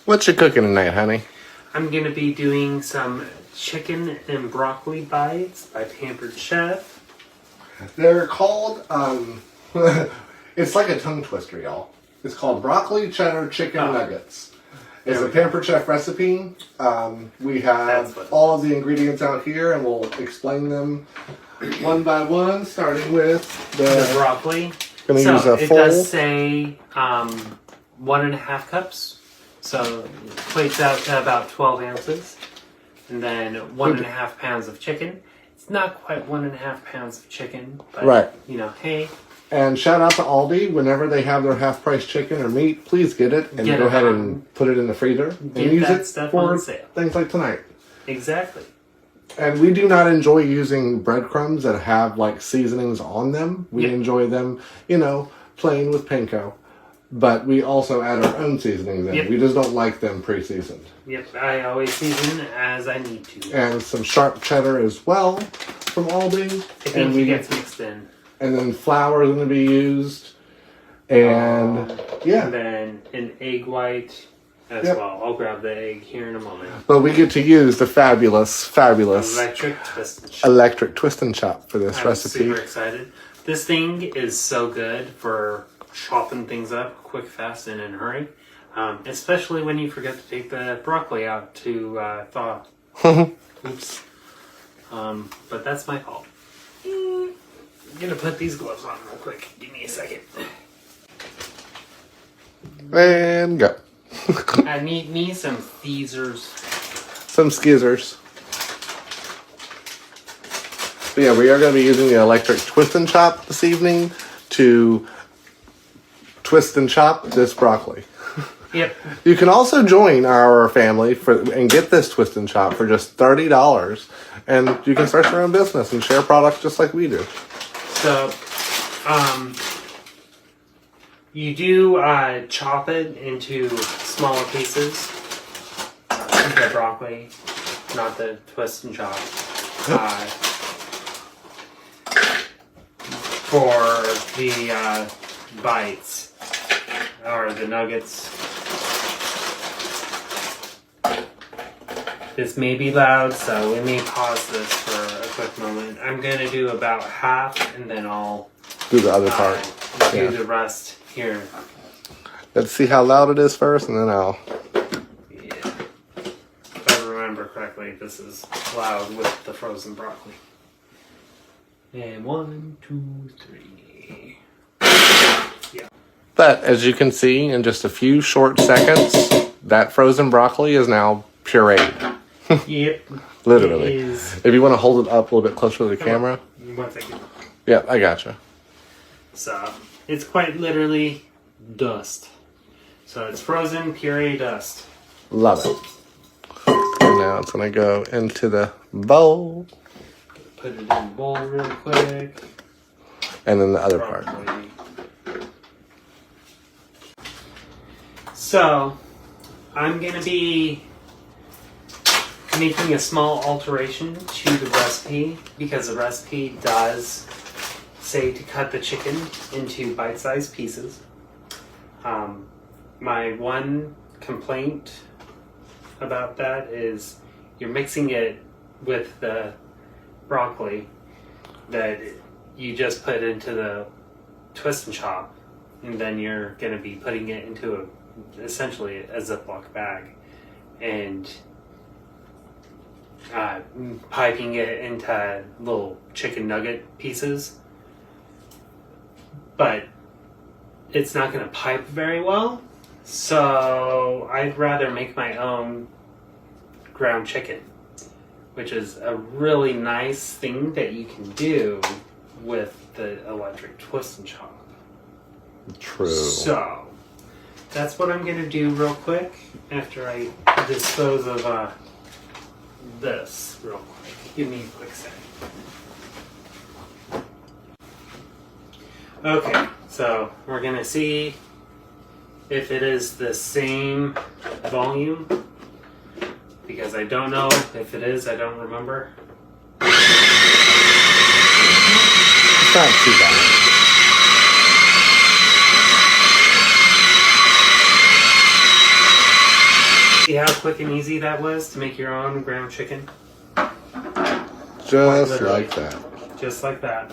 What you cooking tonight, honey? I'm going to be doing some chicken and broccoli bites by Pampered Chef. They're called, it's like a tongue twister, y'all. It's called broccoli cheddar chicken nuggets. It's a Pampered Chef recipe. We have all of the ingredients out here, and we'll explain them one by one, starting with the broccoli. Gonna use a it full. Does say 1.5 cups, so it equates out to about 12 ounces. And then 1.5 pounds of chicken. It's not quite 1.5 pounds of chicken, but right. You know, hey. And shout out to Aldi. Whenever they have their half-price chicken or meat, please get it and go ahead and put it in the freezer and use it for things like tonight. Exactly. And we do not enjoy using breadcrumbs that have like seasonings on them. We enjoy them, plain with panko. But we also add our own seasonings in. We just don't like them pre-seasoned. Yep, I always season as I need to. And some sharp cheddar as well from Aldi. I think it gets mixed in. And then flour is going to be used. And And then an egg white as well. I'll grab the egg here in a moment. But we get to use the fabulous electric twist and and chop chop for this I'm recipe. Super excited. This thing is so good for chopping things up quick, fast, and in a hurry. Especially when you forget to take the broccoli out to thaw. Oops. But that's my fault. I'm gonna put these gloves on real quick. Give me a second. And go. I need me some theezers. Some skizzers. But yeah, we are going to be using the electric twist and chop this evening to twist and chop this broccoli. Yep. You can also join our family and get this twist and chop for just $30, and you can start your own business and share products just like we do. So, you do chop it into smaller pieces. The broccoli, not the twist and chop. For the bites or the nuggets. This may be loud, so we may pause this for a quick moment. I'm going to do about half, and then I'll do the other part. Do the rest here. Let's see how loud it is first, and then I'll... Yeah. If I remember correctly, this is loud with the frozen broccoli. And 1, 2, 3. Yeah. But as you can see, in just a few short seconds, that frozen broccoli is now pureed. Yep. Literally. If you want to hold it up a little bit closer to the camera. 1 second. Yeah, I gotcha. So, it's quite literally dust. So it's frozen puree dust. Love it. And now it's going to go into the bowl. Put it in the bowl real quick. And then the other part. So, I'm going to be making a small alteration to the recipe because the recipe does say to cut the chicken into bite-sized pieces. My one complaint about that is you're mixing it with the broccoli that you just put into the twist and chop, and then you're going to be putting it into essentially a Ziploc bag and piping it into little chicken nugget pieces, but it's not going to pipe very well, so I'd rather make my own ground chicken, which is a really nice thing that you can do with the electric twist and chop. True. So, that's what I'm going to do real quick after I dispose of this real quick. Give me a quick second. Okay, so we're going to see if it is the same volume, because I don't know if it is. I don't remember. It's not too bad. See how quick and easy that was to make your own ground chicken? Just Literally. like that. Just like that.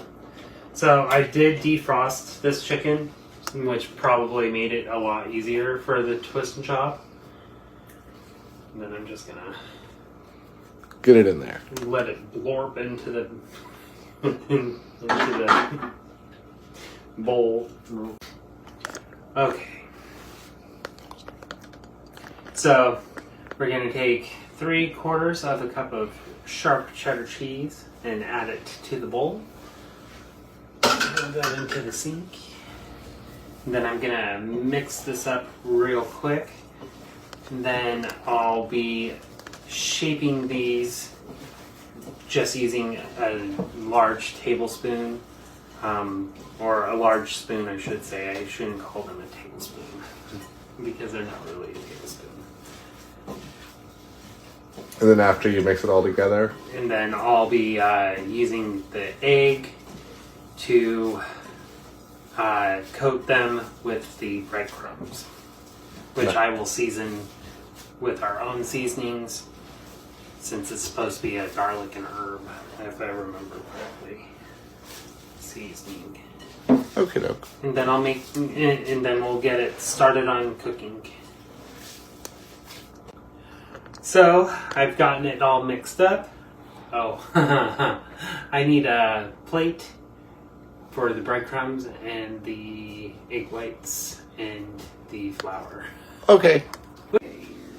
So I did defrost this chicken, which probably made it a lot easier for the twist and chop. And then I'm just gonna Get it in there. let it blorp into the into the bowl. Okay. So we're gonna take 3/4 of a cup of sharp cheddar cheese and add it to the bowl. Put that into the sink. And then I'm gonna mix this up real quick. And then I'll be shaping these just using a large tablespoon, or a large spoon, I should say. I shouldn't call them a tablespoon because they're not really a tablespoon. And then after you mix it all together, And then I'll be using the egg to coat them with the breadcrumbs, which I will season with our own seasonings, since it's supposed to be a garlic and herb, if I remember correctly. Seasoning. okie doke. And then and then we'll get it started on cooking. So I've gotten it all mixed up. Oh, I need a plate for the breadcrumbs and the egg whites and the flour. Okay.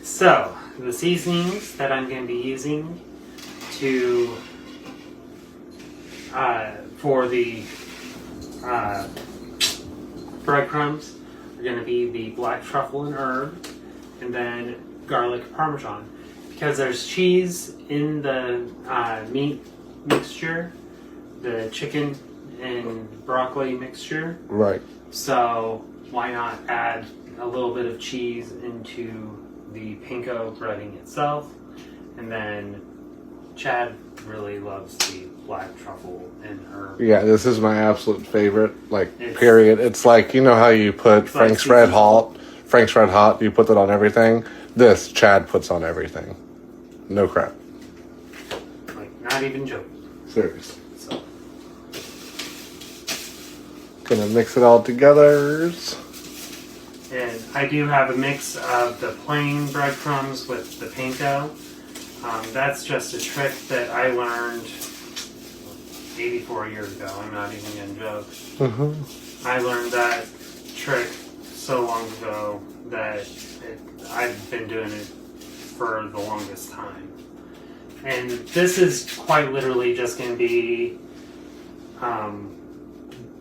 So the seasonings that I'm going to be using to for the breadcrumbs are going to be the black truffle and herb, and then garlic parmesan. Because there's cheese in the meat mixture, the chicken and broccoli mixture, Right. so why not add a little bit of cheese into the panko breading itself? And then Chad really loves the black truffle and herb. Yeah, this is my absolute favorite. Like, It's- period. It's like, you know how you put It's Frank's like Red seasoned Hot. Frank's Red Hot. You put that on everything. This Chad puts on everything. No crap. Like, not even joking. Seriously. So, Gonna mix it all together. and I do have a mix of the plain breadcrumbs with the panko. That's just a trick that I learned 84 years ago. I'm not even gonna joke. Mm-hmm. I learned that trick so long ago that I've been doing it for the longest time. And this is quite literally just going to be,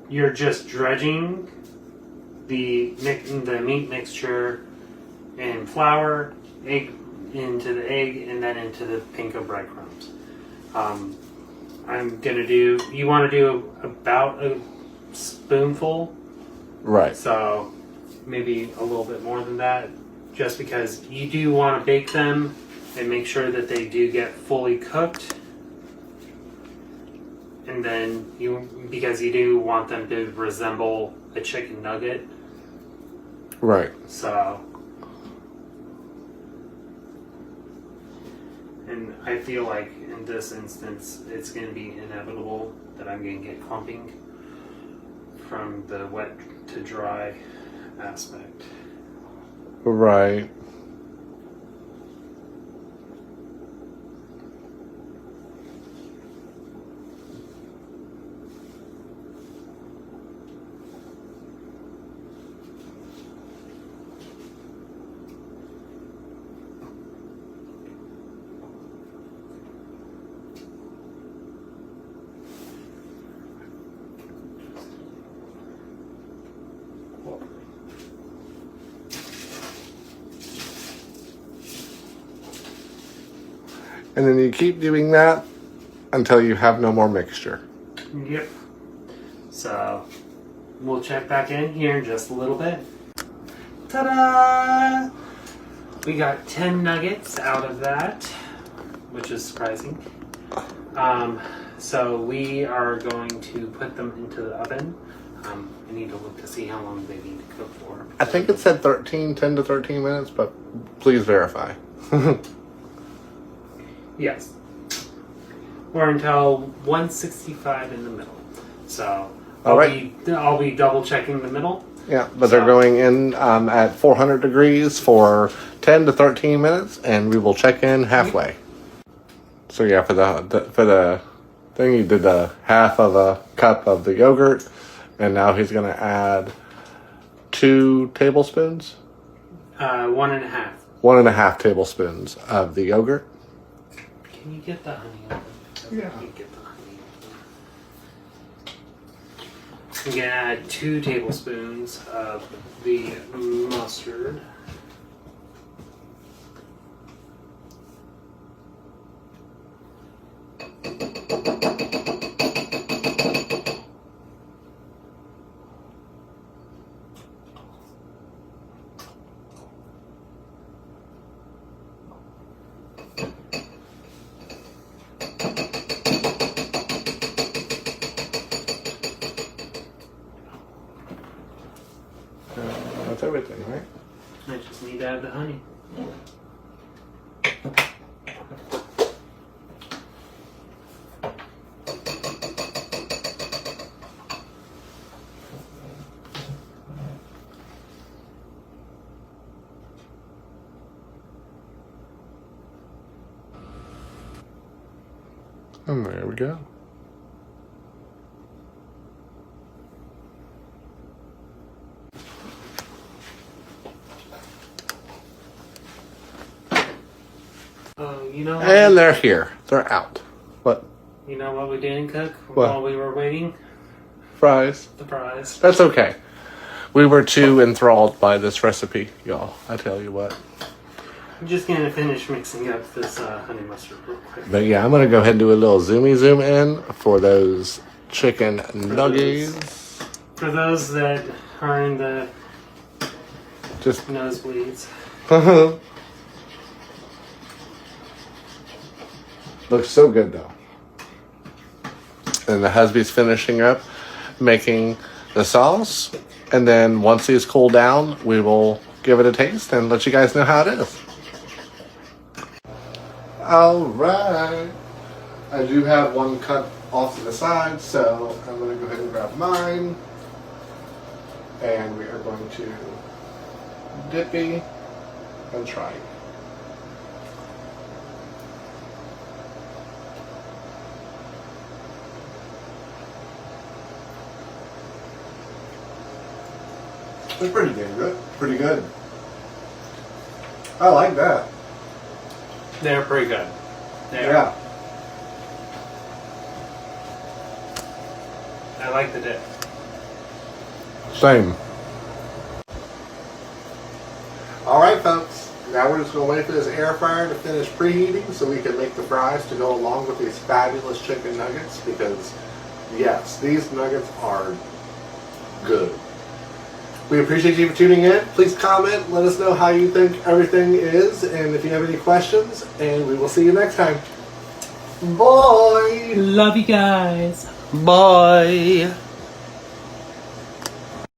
you're just dredging the meat mixture and flour, egg into the egg, and then into the panko breadcrumbs. I'm gonna do. You want to do about a spoonful, Right. so maybe a little bit more than that, just because you do want to bake them and make sure that they do get fully cooked. And then because you do want them to resemble a chicken nugget, Right. so. And I feel like in this instance, it's going to be inevitable that I'm going to get clumping from the wet to dry aspect. Right. And then you keep doing that until you have no more mixture. Yep. So we'll check back in here in just a little bit. Ta-da! We got 10 nuggets out of that, which is surprising. So we are going to put them into the oven. I need to look to see how long they need to cook for. I think it said 10 to 13 minutes, but please verify. Yes. Or until 165 in the middle. So I'll be double checking the middle. Yeah, but they're going in at 400 degrees for 10 to 13 minutes, and we will check in halfway. So yeah, for the thing, he did the half of a cup of the yogurt, and now he's going to add 2 tablespoons. 1.5. 1.5 tablespoons of the yogurt. Can you get the honey open? Yeah. You get the honey. I'm gonna add 2 tablespoons of the mustard. That's everything, right? I just need to add the honey. And there we go. You know. And they're here. They're out. What? You know what we didn't cook What? while we were waiting? Fries. The fries. That's okay. We were too enthralled by this recipe, y'all. I tell you what. I'm just gonna finish mixing up this honey mustard real quick. But yeah, I'm gonna go ahead and do a little zoomy zoom in for those chicken nuggets. For those that are in the Just nosebleeds. looks so good though. And the husband's finishing up making the sauce, and then once these cool down, we will give it a taste and let you guys know how it is. All right. I do have one cut off to the side, so I'm going to go ahead and grab mine. And we are going to dippy and try. It's pretty damn good. Pretty good. I like that. They're pretty good. Yeah. I like the dip. Same. Alright folks, now we're just going to wait for this air fryer to finish preheating so we can make the fries to go along with these fabulous chicken nuggets, because yes, these nuggets are good. We appreciate you for tuning in. Please comment, let us know how you think everything is, and if you have any questions, and we will see you next time. Bye! Love you guys. Bye!